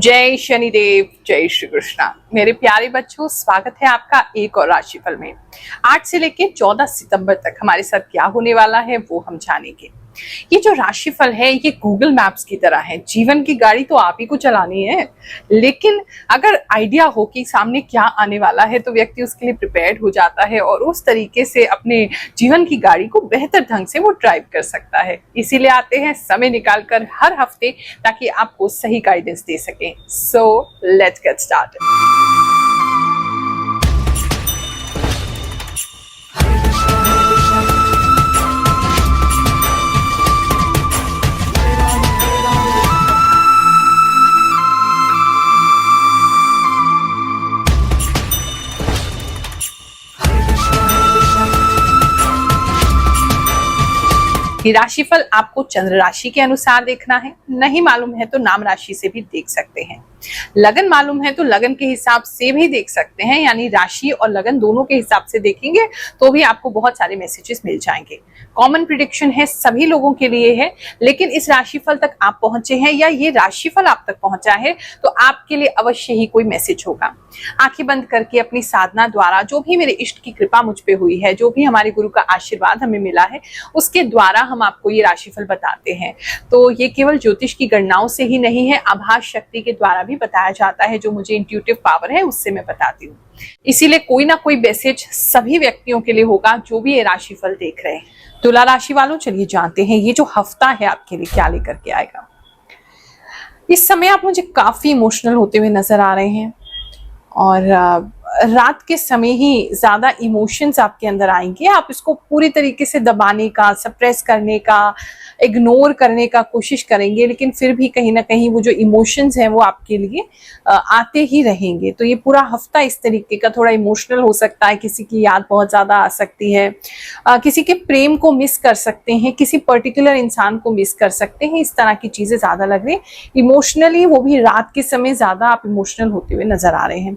जय शनिदेव, जय श्री कृष्णा। मेरे प्यारे बच्चों, स्वागत है आपका एक और राशिफल में। 8 से लेकर 14 सितंबर तक हमारे साथ क्या होने वाला है वो हम जानेंगे। ये जो राशिफल है ये गूगल मैप्स की तरह है। जीवन की गाड़ी तो आप ही को चलानी है, लेकिन अगर आइडिया हो कि सामने क्या आने वाला है तो व्यक्ति उसके लिए प्रिपेयर्ड हो जाता है और उस तरीके से अपने जीवन की गाड़ी को बेहतर ढंग से वो ड्राइव कर सकता है। इसीलिए आते हैं समय निकालकर हर हफ्ते, ताकि आपको सही गाइडेंस दे सकें। So let's get started. ये राशिफल आपको चंद्र राशि के अनुसार देखना है। नहीं मालूम है तो नाम राशि से भी देख सकते हैं। लगन मालूम है तो लगन के हिसाब से भी देख सकते हैं, यानी राशि और लगन दोनों के हिसाब से देखेंगे तो भी आपको बहुत सारे मैसेजेस मिल जाएंगे। कॉमन प्रिडिक्शन है, सभी लोगों के लिए है, लेकिन इस राशिफल तक आप पहुंचे हैं या ये राशिफल आप तक पहुंचा है तो आपके लिए अवश्य ही कोई मैसेज होगा। आंखें बंद करके अपनी साधना द्वारा, जो भी मेरे इष्ट की कृपा मुझ पे हुई है, जो भी हमारे गुरु का आशीर्वाद हमें मिला है, उसके द्वारा हम आपको ये राशिफल बताते हैं। तो ये केवल ज्योतिष की गणनाओं से ही नहीं है, आभास शक्ति के द्वारा भी बताया जाता है। जो मुझे इंट्यूटिव पावर है उससे मैं बताती हूँ। इसीलिए कोई ना कोई मैसेज सभी व्यक्तियों के लिए होगा जो भी ये राशिफल देख रहे हैं। तुला राशि वालों, चलिए जानते हैं ये जो हफ्ता है आपके लिए क्या लेकर के आएगा। इस समय आप मुझे काफी इमोशनल होते हुए नजर आ रहे हैं और रात के समय ही ज्यादा इमोशंस आपके अंदर आएंगे। आप इसको पूरी तरीके से दबाने का, सप्रेस करने का, इग्नोर करने का कोशिश करेंगे, लेकिन फिर भी कहीं ना कहीं वो जो इमोशंस हैं वो आपके लिए आते ही रहेंगे। तो ये पूरा हफ्ता इस तरीके का थोड़ा इमोशनल हो सकता है। किसी की याद बहुत ज्यादा आ सकती है, किसी के प्रेम को मिस कर सकते हैं, किसी पर्टिकुलर इंसान को मिस कर सकते हैं। इस तरह की चीजें ज्यादा लग रही है इमोशनली, वो भी रात के समय ज्यादा आप इमोशनल होते हुए नजर आ रहे हैं।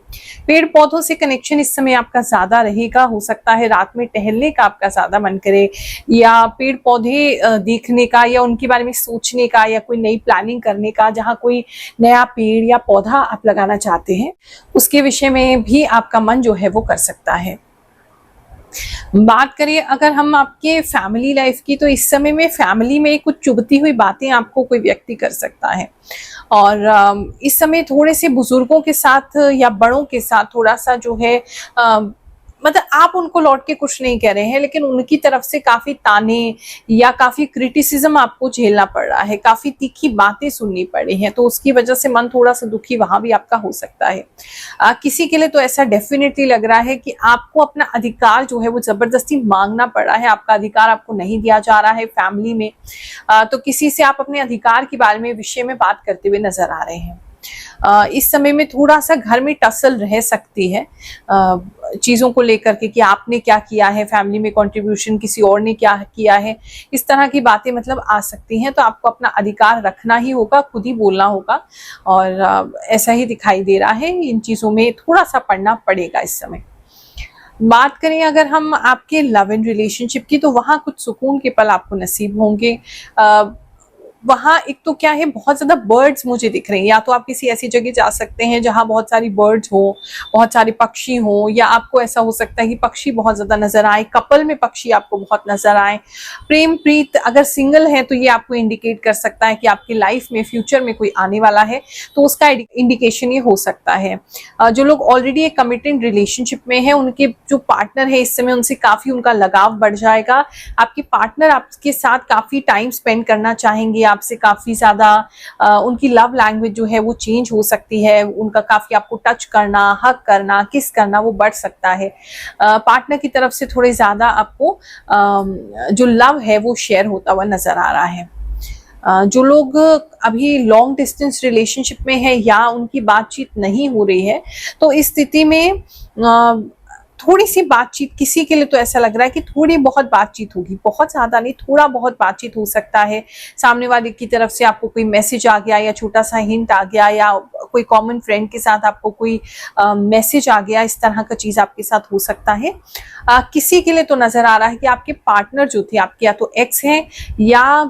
पेड़ पौधों से कनेक्शन इस समय आपका ज्यादा रहेगा। हो सकता है रात में टहलने का आपका ज्यादा मन करे, या पेड़ पौधे देखने का, या उनके बारे में सोचने का, या कोई नई प्लानिंग करने का। जहां कोई नया पेड़ या पौधा आप लगाना चाहते हैं उसके विषय में भी आपका मन जो है वो कर सकता है। बात करिए अगर हम आपके फैमिली लाइफ की, तो इस समय में फैमिली में कुछ चुभती हुई बातें आपको कोई व्यक्ति कर सकता है। और इस समय थोड़े से बुजुर्गों के साथ या बड़ों के साथ थोड़ा सा जो है मतलब आप उनको लौट के कुछ नहीं कह रहे हैं, लेकिन उनकी तरफ से काफी ताने या काफी क्रिटिसिज्म आपको झेलना पड़ रहा है, काफी तीखी बातें सुननी पड़ी हैं, तो उसकी वजह से मन थोड़ा सा दुखी वहां भी आपका हो सकता है। किसी के लिए तो ऐसा डेफिनेटली लग रहा है कि आपको अपना अधिकार जो है वो जबरदस्ती मांगना पड़ रहा है। आपका अधिकार आपको नहीं दिया जा रहा है फैमिली में। तो किसी से आप अपने अधिकार के बारे में विषय में बात करते हुए नजर आ रहे हैं। इस समय में थोड़ा सा घर में टसल रह सकती है चीजों को लेकर के, कि आपने क्या किया है, फैमिली में कंट्रीब्यूशन किसी और ने क्या किया है, इस तरह की बातें मतलब आ सकती हैं। तो आपको अपना अधिकार रखना ही होगा, खुद ही बोलना होगा, और ऐसा ही दिखाई दे रहा है। इन चीजों में थोड़ा सा पढ़ना पड़ेगा इस समय। बात करें अगर हम आपके लव एंड रिलेशनशिप की, तो वहां कुछ सुकून के पल आपको नसीब होंगे। वहां एक तो क्या है, बहुत ज्यादा बर्ड्स मुझे दिख रहे हैं। या तो आप किसी ऐसी जगह जा सकते हैं जहां बहुत सारी बर्ड्स हो, बहुत सारे पक्षी हो, या आपको ऐसा हो सकता है कि पक्षी बहुत ज्यादा नजर आए, कपल में पक्षी आपको बहुत नजर आए। प्रेम प्रीत, अगर सिंगल है तो ये आपको इंडिकेट कर सकता है कि आपकी लाइफ में फ्यूचर में कोई आने वाला है, तो उसका इंडिकेशन ये हो सकता है। जो लोग ऑलरेडी एक कमिटेड रिलेशनशिप में है, उनके जो पार्टनर है इस समय उनसे काफी उनका लगाव बढ़ जाएगा। आपके पार्टनर आपके साथ काफी टाइम स्पेंड करना चाहेंगे, आपसे काफी ज्यादा उनकी लव लैंग्वेज जो है वो चेंज हो सकती है। उनका काफी आपको टच करना, हग करना, किस करना वो बढ़ सकता है। पार्टनर की तरफ से थोड़े ज्यादा आपको जो लव है वो शेयर होता हुआ नजर आ रहा है। जो लोग अभी लॉन्ग डिस्टेंस रिलेशनशिप में है या उनकी बातचीत नहीं हो रही है, तो इस स्थिति में थोड़ी सी बातचीत, किसी के लिए तो ऐसा लग रहा है कि थोड़ी बहुत बातचीत होगी, बहुत ज्यादा नहीं, थोड़ा बहुत बातचीत हो सकता है। सामने वाले की तरफ से आपको कोई मैसेज आ गया, या छोटा सा हिंट आ गया, या कोई कॉमन फ्रेंड के साथ आपको कोई मैसेज आ गया, इस तरह का चीज आपके साथ हो सकता है। किसी के लिए तो नजर आ रहा है कि आपके पार्टनर जो थे आपके या तो एक्स हैं, या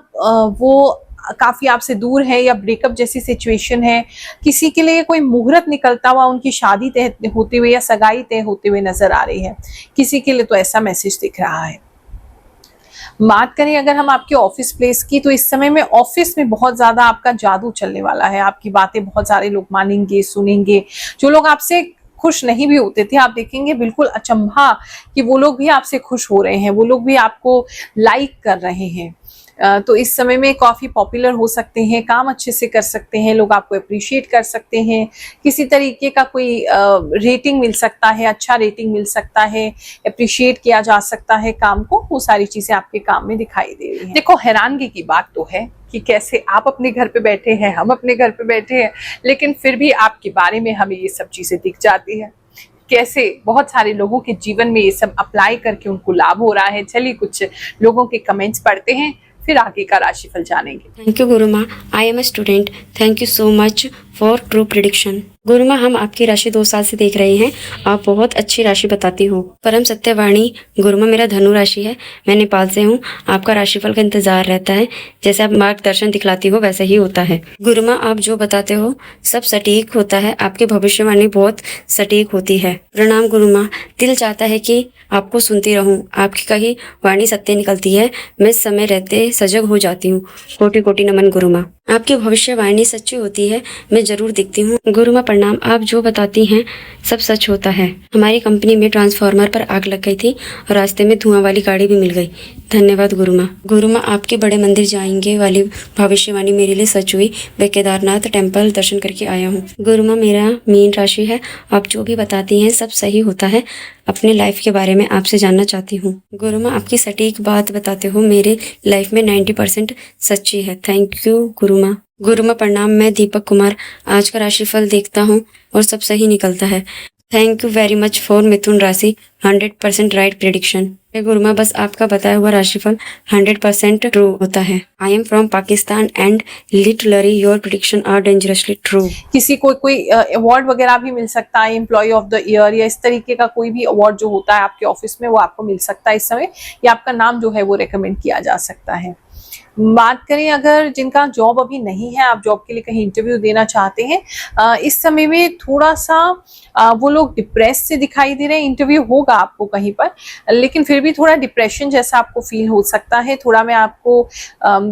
वो काफी आपसे दूर है या ब्रेकअप जैसी सिचुएशन है, किसी के लिए कोई मुहूर्त निकलता हुआ, उनकी शादी तय होते हुए या सगाई तय होते हुए नजर आ रही है, किसी के लिए तो ऐसा मैसेज दिख रहा है। बात करें अगर हम आपके ऑफिस प्लेस की, तो इस समय में ऑफिस में बहुत ज्यादा आपका जादू चलने वाला है। आपकी बातें बहुत सारे लोग मानेंगे, सुनेंगे। जो लोग आपसे खुश नहीं भी होते थे, आप देखेंगे बिल्कुल अचंभा कि वो लोग भी आपसे खुश हो रहे हैं, वो लोग भी आपको लाइक कर रहे हैं। तो इस समय में काफी पॉपुलर हो सकते हैं, काम अच्छे से कर सकते हैं, लोग आपको अप्रिशिएट कर सकते हैं, किसी तरीके का कोई रेटिंग मिल सकता है, अच्छा रेटिंग मिल सकता है, अप्रिशिएट किया जा सकता है काम को। वो सारी चीजें आपके काम में दिखाई दे रही हैं। देखो, हैरानगी की बात तो है कि कैसे आप अपने घर पे बैठे हैं, हम अपने घर पे बैठे हैं, लेकिन फिर भी आपके बारे में हमें ये सब चीजें दिख जाती है। कैसे बहुत सारे लोगों के जीवन में ये सब अप्लाई करके उनको लाभ हो रहा है। चलिए कुछ लोगों के कमेंट्स पढ़ते हैं, फिर आगे का राशिफल जानेंगे। थैंक यू गुरु माँ, I am a student, thank you so much for true prediction. गुरु माँ, हम आपकी राशि 2 साल से देख रहे हैं, आप बहुत अच्छी राशि बताती हो। परम सत्यवाणी गुरु माँ, मेरा धनु राशि है, मैं नेपाल से हूँ। आपका राशिफल का इंतजार रहता है, जैसे आप मार्गदर्शन दिखलाती हो वैसे ही होता है। गुरु माँ, आप जो बताते हो सब सटीक होता है, आपकी भविष्यवाणी बहुत सटीक होती है। प्रणाम गुरु माँ, दिल चाहता है कि आपको सुनती रहूं, आपकी कही वाणी सत्य निकलती है, मैं समय रहते सजग हो जाती हूँ। कोटि कोटि नमन गुरु माँ, आपकी भविष्यवाणी सच्ची होती है, मैं जरूर दिखती हूँ। गुरु माँ प्रणाम, आप जो बताती हैं सब सच होता है। हमारी कंपनी में ट्रांसफार्मर पर आग लग गई थी और रास्ते में धुआं वाली गाड़ी भी मिल गई। धन्यवाद गुरु माँ। गुरु माँ, आपके बड़े मंदिर जाएंगे वाली भविष्यवाणी मेरे लिए सच हुई, मैं केदारनाथ टेम्पल दर्शन करके आया हूँ। गुरु माँ, मेरा मीन राशि है, आप जो भी बताती हैं सब सही होता है, अपने लाइफ के बारे में आपसे जानना चाहती हूँ। गुरु माँ, आपकी सटीक बात बताते हो, मेरे लाइफ में 90% सच्ची है। थैंक यू गुरु माँ। गुरु माँ प्रणाम, मैं दीपक कुमार, आज का राशिफल देखता हूँ और सब सही निकलता है। Thank you very much for मिथुन राशि 100% राइट प्रिडिक्शन। गुरु माँ, बस आपका बताया हुआ राशिफल 100% ट्रू होता है। I am from Pakistan and literally your prediction are dangerously true. किसी को कोई अवार्ड वगैरह भी मिल सकता है, एम्प्लॉय ऑफ द ईयर या इस तरीके का कोई भी अवार्ड जो होता है आपके ऑफिस में, वो आपको मिल सकता है इस समय, या आपका नाम जो है वो रिकमेंड किया जा सकता है। बात करें अगर जिनका जॉब अभी नहीं है, आप जॉब के लिए कहीं इंटरव्यू देना चाहते हैं, इस समय में थोड़ा सा वो लोग डिप्रेस से दिखाई दे रहे हैं। इंटरव्यू होगा आपको कहीं पर, लेकिन फिर भी थोड़ा डिप्रेशन जैसा आपको फील हो सकता है। थोड़ा मैं आपको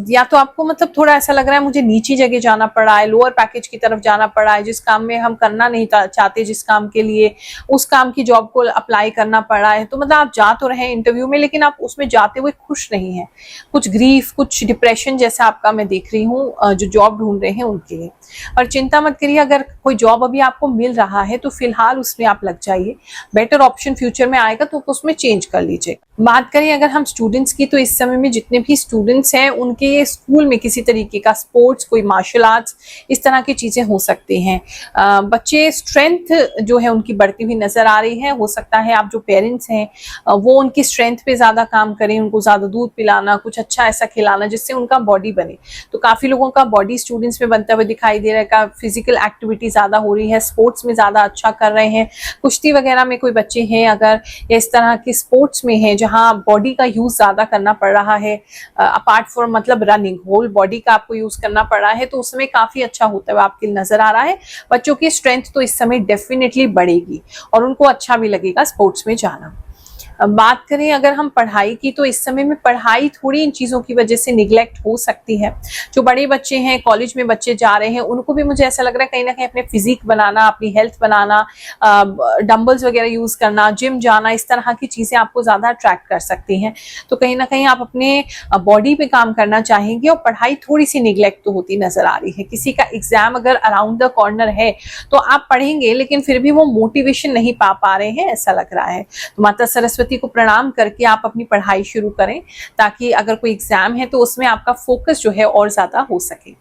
या तो आपको मतलब थोड़ा ऐसा लग रहा है मुझे नीची जगह जाना पड़ा है, लोअर पैकेज की तरफ जाना पड़ा है, जिस काम में हम करना नहीं चाहते, जिस काम के लिए, उस काम की जॉब को अप्लाई करना पड़ा है। तो मतलब आप जा तो रहे इंटरव्यू में, लेकिन आप उसमें जाते हुए खुश नहीं है। कुछ ग्रीफ, कुछ डिप्रेशन जैसा आपका मैं देख रही हूँ जो जॉब ढूंढ रहे हैं उनके लिए। और चिंता मत करिए, अगर कोई जॉब अभी आपको मिल रहा है तो फिलहाल उसमें आप लग जाइए, बेटर ऑप्शन फ्यूचर में आएगा तो उसमें चेंज कर लीजिए। बात करें अगर हम स्टूडेंट्स की, तो इस समय में जितने भी स्टूडेंट्स हैं उनके स्कूल में किसी तरीके का स्पोर्ट्स, कोई मार्शल आर्ट्स, इस तरह की चीजें हो सकती हैं। बच्चे स्ट्रेंथ जो है उनकी बढ़ती हुई नजर आ रही है। हो सकता है आप जो पेरेंट्स हैं वो उनकी स्ट्रेंथ पे ज्यादा काम करें, उनको ज्यादा दूध पिलाना, कुछ अच्छा ऐसा खिलाना जिससे उनका बॉडी बने। तो काफी लोगों का बॉडी स्टूडेंट्स में बनता हुआ दिखाई दे रहा है, फिजिकल एक्टिविटी ज्यादा हो रही है, स्पोर्ट्स में ज्यादा अच्छा कर रहे हैं। कुश्ती वगैरह में कोई बच्चे हैं अगर, इस तरह के स्पोर्ट्स में है जहां बॉडी का यूज ज्यादा करना पड़ रहा है, अपार्ट फ्रॉम मतलब रनिंग, होल बॉडी का आपको यूज करना पड़ रहा है, तो उसमें काफी अच्छा होता है आपके नजर आ रहा है। बच्चों की स्ट्रेंथ तो इस समय डेफिनेटली बढ़ेगी और उनको अच्छा भी लगेगा स्पोर्ट्स में जाना। बात करें अगर हम पढ़ाई की, तो इस समय में पढ़ाई थोड़ी इन चीजों की वजह से निगलेक्ट हो सकती है। जो बड़े बच्चे हैं, कॉलेज में बच्चे जा रहे हैं, उनको भी मुझे ऐसा लग रहा है कहीं ना कहीं अपने फिजिक बनाना, अपनी हेल्थ बनाना, डंबल्स वगैरह यूज करना, जिम जाना, इस तरह की चीजें आपको ज्यादा अट्रैक्ट कर सकती हैं। तो कहीं ना कहीं आप अपने बॉडी पे काम करना चाहेंगे और पढ़ाई थोड़ी सी निगलेक्ट तो होती नजर आ रही है। किसी का एग्जाम अगर अराउंड द कॉर्नर है तो आप पढ़ेंगे, लेकिन फिर भी वो मोटिवेशन नहीं पा रहे हैं, ऐसा लग रहा है। तो माता सरस्वती को प्रणाम करके आप अपनी पढ़ाई शुरू करें, ताकि अगर कोई एग्जाम है तो उसमें आपका फोकस जो है और ज्यादा हो सके।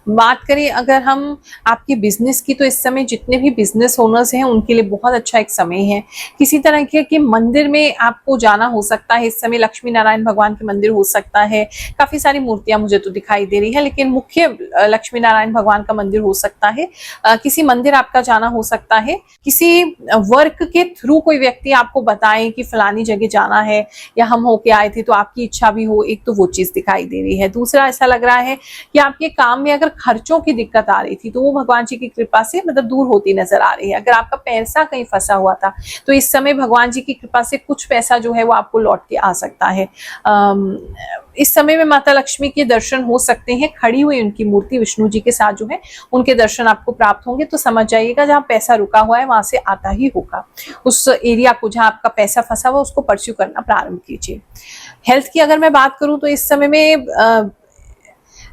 बात करें अगर हम आपके बिजनेस की, तो इस समय जितने भी बिजनेस ओनर्स हैं उनके लिए बहुत अच्छा एक समय है। किसी तरह के मंदिर में आपको जाना हो सकता है इस समय, लक्ष्मी नारायण भगवान के मंदिर हो सकता है, काफी सारी मूर्तियां मुझे तो दिखाई दे रही है, लेकिन मुख्य लक्ष्मी नारायण भगवान का मंदिर हो सकता है। किसी मंदिर आपका जाना हो सकता है। किसी वर्क के थ्रू कोई व्यक्ति आपको बताए कि फलानी जगह जाना है या हम होके आए थे, तो आपकी इच्छा भी हो, एक तो वो चीज दिखाई दे रही है। दूसरा ऐसा लग रहा है कि आपके काम में अगर खर्चों की दिक्कत आ रही थी तो वो भगवान जी की कृपा से मतलब दूर होती नजर आ रही है। अगर आपका पैसा कहीं फंसा हुआ था तो इस समय भगवान जी की कृपा से कुछ पैसा जो है वो आपको लौट के आ सकता है। इस समय में माता लक्ष्मी के दर्शन हो सकते हैं, खड़ी हुई उनकी मूर्ति विष्णु जी के साथ जो है उनके दर्शन आपको प्राप्त होंगे। तो समझ जाइएगा जहाँ पैसा रुका हुआ है वहां से आता ही होगा। उस एरिया को जहाँ आपका पैसा फंसा हुआ उसको परस्यू करना प्रारंभ कीजिए। हेल्थ की अगर मैं बात करूं तो इस समय में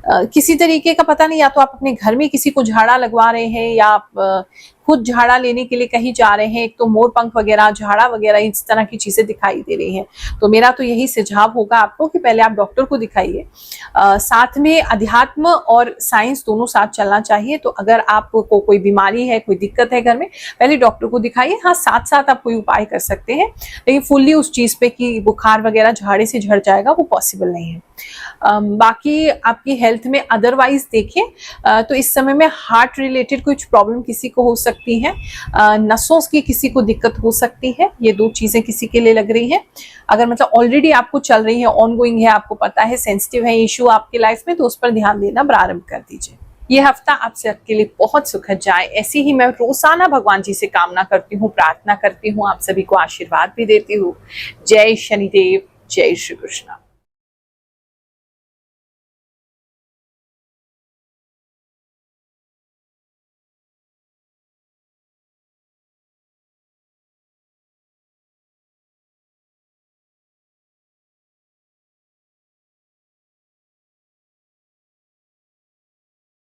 किसी तरीके का पता नहीं, या तो आप अपने घर में किसी को झाड़ा लगवा रहे हैं या आप खुद झाड़ा लेने के लिए कहीं जा रहे हैं। एक तो मोर पंख वगैरह, झाड़ा वगैरह, इस तरह की चीजें दिखाई ददे रही हैं। तो मेरा तो यही सुझाव होगा आपको कि पहले आप डॉक्टर को दिखाइए। साथ में अध्यात्म और साइंस दोनों साथ चलना चाहिए। तो अगर आपको कोई बीमारी है, कोई दिक्कत है घर में, पहले डॉक्टर को दिखाइए। हाँ, साथ साथ आप कोई उपाय कर सकते हैं, लेकिन फुल्ली उस चीज पे कि बुखार वगैरह झाड़े से झड़ जाएगा वो पॉसिबल नहीं है। बाकी आपकी हेल्थ में अदरवाइज देखें तो इस समय में हार्ट रिलेटेड कुछ प्रॉब्लम किसी को हो सकती है, नसों की किसी को दिक्कत हो सकती है। ये दो चीजें किसी के लिए लग रही हैं। अगर मतलब ऑलरेडी आपको चल रही है, ऑनगोइंग है, आपको पता है सेंसिटिव है इशू आपके लाइफ में, तो उस पर ध्यान देना प्रारंभ कर दीजिए। ये हफ्ता आप सबके लिए बहुत सुखद जाए, ऐसी ही मैं रोजाना भगवान जी से कामना करती हूँ, प्रार्थना करती हूँ, आप सभी को आशीर्वाद भी देती हूँ। जय शनिदेव, जय श्री कृष्ण।